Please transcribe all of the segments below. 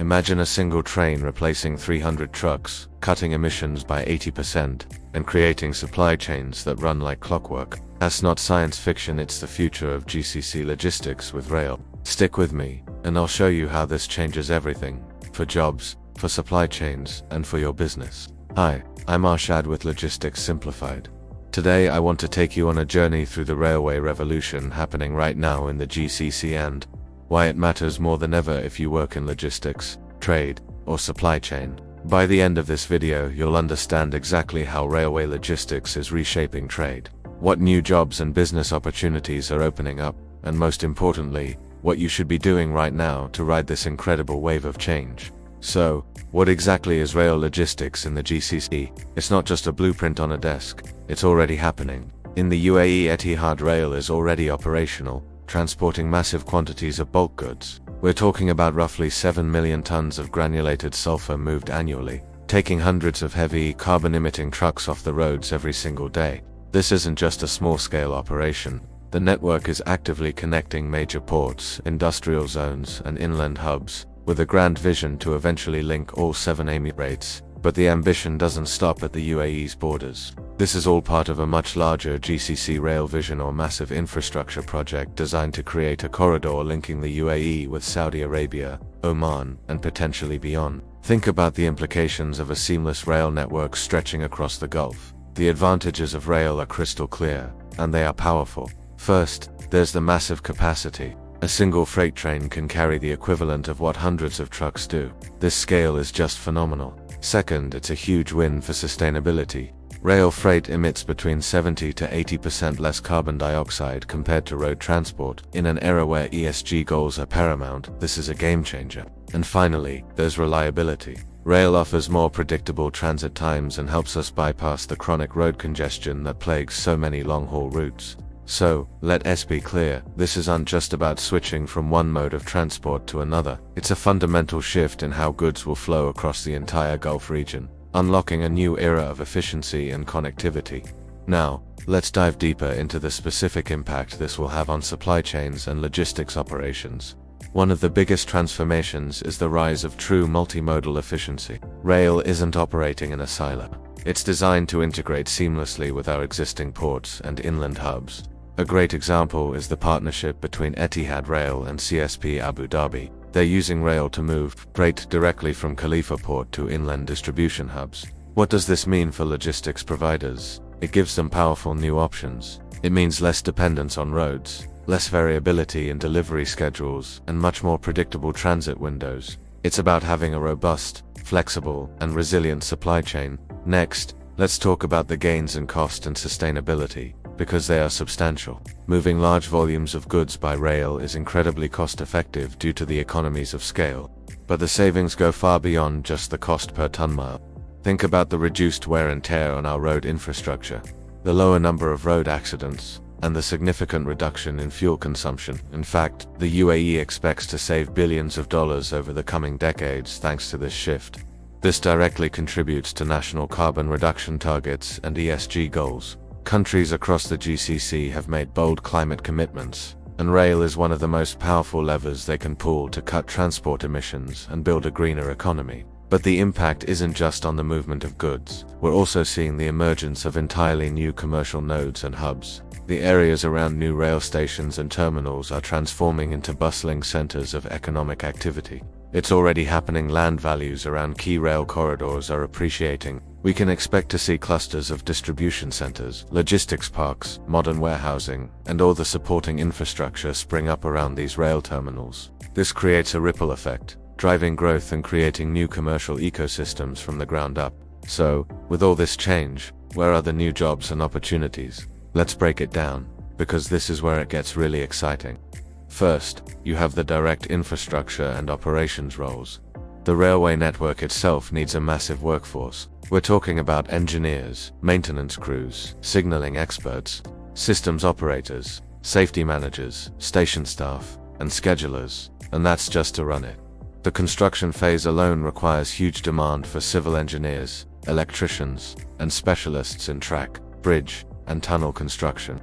Imagine a single train replacing 300 trucks, cutting emissions by 80%, and creating supply chains that run like clockwork. That's not science fiction, it's the future of GCC logistics with rail. Stick with me, and I'll show you how this changes everything, for jobs, for supply chains, and for your business. Hi, I'm Arshad with Logistics Simplified. Today I want to take you on a journey through the railway revolution happening right now in the GCC and why it matters more than ever if you work in logistics, trade, or supply chain. By the end of this video, you'll understand exactly how railway logistics is reshaping trade, what new jobs and business opportunities are opening up, and most importantly, what you should be doing right now to ride this incredible wave of change. So, what exactly is rail logistics in the GCC? It's not just a blueprint on a desk, it's already happening. In the UAE, Etihad rail is already operational, transporting massive quantities of bulk goods. We're talking about roughly 7 million tons of granulated sulfur moved annually, taking hundreds of heavy, carbon-emitting trucks off the roads every single day. This isn't just a small-scale operation. The network is actively connecting major ports, industrial zones, and inland hubs, with a grand vision to eventually link all 7 Emirates, but the ambition doesn't stop at the UAE's borders. This is all part of a much larger GCC rail vision or massive infrastructure project designed to create a corridor linking the UAE with Saudi Arabia, Oman, and potentially beyond. Think about the implications of a seamless rail network stretching across the Gulf. The advantages of rail are crystal clear, and they are powerful. First, there's the massive capacity. A single freight train can carry the equivalent of what hundreds of trucks do. This scale is just phenomenal. Second, it's a huge win for sustainability. Rail freight emits between 70 to 80% less carbon dioxide compared to road transport. In an era where ESG goals are paramount, this is a game changer. And finally, there's reliability. Rail offers more predictable transit times and helps us bypass the chronic road congestion that plagues so many long-haul routes. So, let us be clear, this isn't just about switching from one mode of transport to another. It's a fundamental shift in how goods will flow across the entire Gulf region, unlocking a new era of efficiency and connectivity. Now, let's dive deeper into the specific impact this will have on supply chains and logistics operations. One of the biggest transformations is the rise of true multimodal efficiency. Rail isn't operating in a silo. It's designed to integrate seamlessly with our existing ports and inland hubs. A great example is the partnership between Etihad Rail and CSP Abu Dhabi. They're using rail to move freight directly from Khalifa Port to inland distribution hubs. What does this mean for logistics providers? It gives them powerful new options. It means less dependence on roads, less variability in delivery schedules, and much more predictable transit windows. It's about having a robust, flexible, and resilient supply chain. Next, let's talk about the gains in cost and sustainability, because they are substantial. Moving large volumes of goods by rail is incredibly cost-effective due to the economies of scale. But the savings go far beyond just the cost per ton-mile. Think about the reduced wear and tear on our road infrastructure, the lower number of road accidents, and the significant reduction in fuel consumption. In fact, the UAE expects to save billions of dollars over the coming decades thanks to this shift. This directly contributes to national carbon reduction targets and ESG goals. Countries across the GCC have made bold climate commitments, and rail is one of the most powerful levers they can pull to cut transport emissions and build a greener economy. But the impact isn't just on the movement of goods. We're also seeing the emergence of entirely new commercial nodes and hubs. The areas around new rail stations and terminals are transforming into bustling centers of economic activity. It's already happening. Land values around key rail corridors are appreciating. We can expect to see clusters of distribution centers, logistics parks, modern warehousing, and all the supporting infrastructure spring up around these rail terminals. This creates a ripple effect, driving growth and creating new commercial ecosystems from the ground up. So, with all this change, where are the new jobs and opportunities? Let's break it down, because this is where it gets really exciting. First, you have the direct infrastructure and operations roles. The railway network itself needs a massive workforce. We're talking about engineers, maintenance crews, signaling experts, systems operators, safety managers, station staff, and schedulers, and that's just to run it. The construction phase alone requires huge demand for civil engineers, electricians, and specialists in track, bridge, and tunnel construction.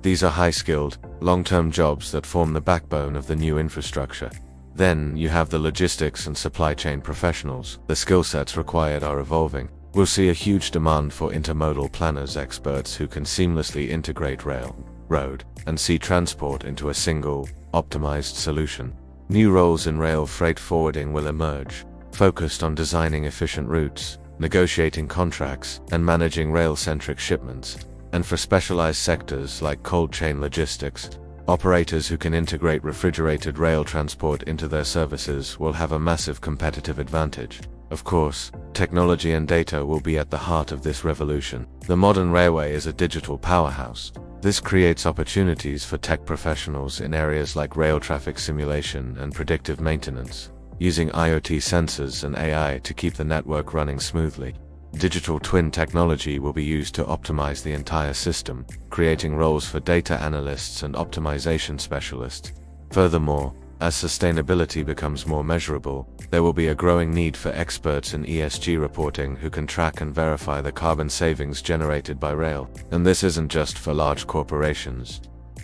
These are high-skilled, long-term jobs that form the backbone of the new infrastructure. Then you have the logistics and supply chain professionals. The skill sets required are evolving. We'll see a huge demand for intermodal planners, experts who can seamlessly integrate rail, road, and sea transport into a single, optimized solution. New roles in rail freight forwarding will emerge, focused on designing efficient routes, negotiating contracts, and managing rail-centric shipments. And for specialized sectors like cold chain logistics, operators who can integrate refrigerated rail transport into their services will have a massive competitive advantage. Of course, technology and data will be at the heart of this revolution. The modern railway is a digital powerhouse. This creates opportunities for tech professionals in areas like rail traffic simulation and predictive maintenance, using IoT sensors and AI to keep the network running smoothly. Digital twin technology will be used to optimize the entire system, creating roles for data analysts and optimization specialists. Furthermore, as sustainability becomes more measurable, there will be a growing need for experts in ESG reporting who can track and verify the carbon savings generated by rail. And this isn't just for large corporations.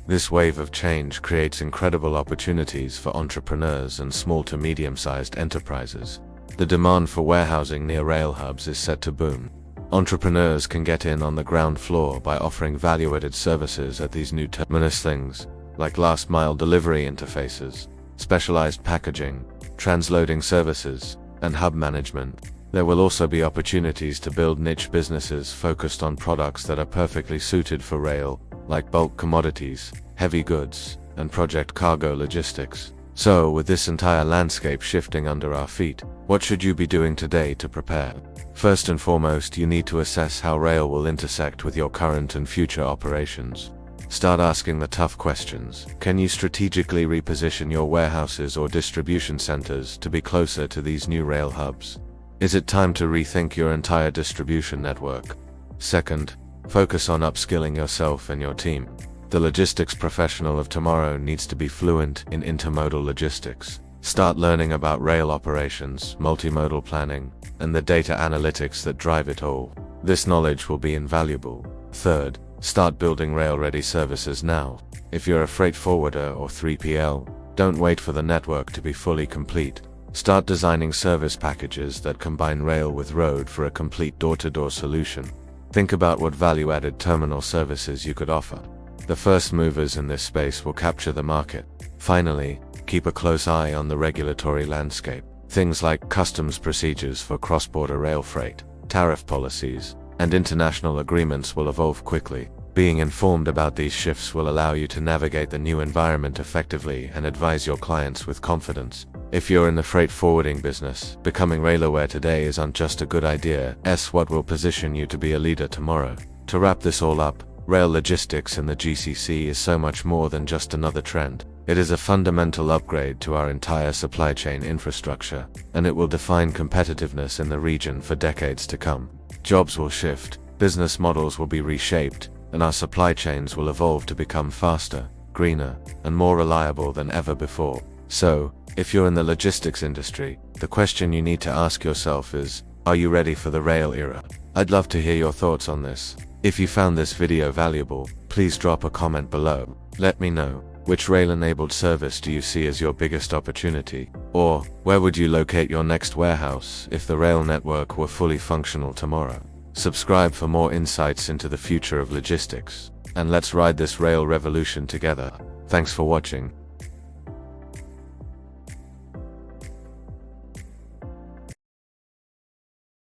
This wave of change creates incredible opportunities for entrepreneurs and small to medium-sized enterprises. The demand for warehousing near rail hubs is set to boom. Entrepreneurs can get in on the ground floor by offering value-added services at these new terminus things, like last-mile delivery interfaces, specialized packaging, transloading services, and hub management. There will also be opportunities to build niche businesses focused on products that are perfectly suited for rail, like bulk commodities, heavy goods, and project cargo logistics. So, with this entire landscape shifting under our feet, what should you be doing today to prepare? First and foremost, you need to assess how rail will intersect with your current and future operations. Start asking the tough questions. Can you strategically reposition your warehouses or distribution centers to be closer to these new rail hubs? Is it time to rethink your entire distribution network? Second, focus on upskilling yourself and your team. The logistics professional of tomorrow needs to be fluent in intermodal logistics. Start learning about rail operations, multimodal planning, and the data analytics that drive it all. This knowledge will be invaluable. Third, start building rail-ready services now. If you're a freight forwarder or 3PL, don't wait for the network to be fully complete. Start designing service packages that combine rail with road for a complete door-to-door solution. Think about what value-added terminal services you could offer. The first movers in this space will capture the market. Finally, keep a close eye on the regulatory landscape. Things like customs procedures for cross-border rail freight, tariff policies, and international agreements will evolve quickly. Being informed about these shifts will allow you to navigate the new environment effectively and advise your clients with confidence. If you're in the freight forwarding business, becoming rail aware today isn't just a good idea, it's what will position you to be a leader tomorrow. To wrap this all up, rail logistics in the GCC is so much more than just another trend. It is a fundamental upgrade to our entire supply chain infrastructure, and it will define competitiveness in the region for decades to come. Jobs will shift, business models will be reshaped, and our supply chains will evolve to become faster, greener, and more reliable than ever before. So, if you're in the logistics industry, the question you need to ask yourself is, are you ready for the rail era? I'd love to hear your thoughts on this. If you found this video valuable, please drop a comment below. Let me know, which rail-enabled service do you see as your biggest opportunity? Or, where would you locate your next warehouse if the rail network were fully functional tomorrow? Subscribe for more insights into the future of logistics, and let's ride this rail revolution together. Thanks for watching.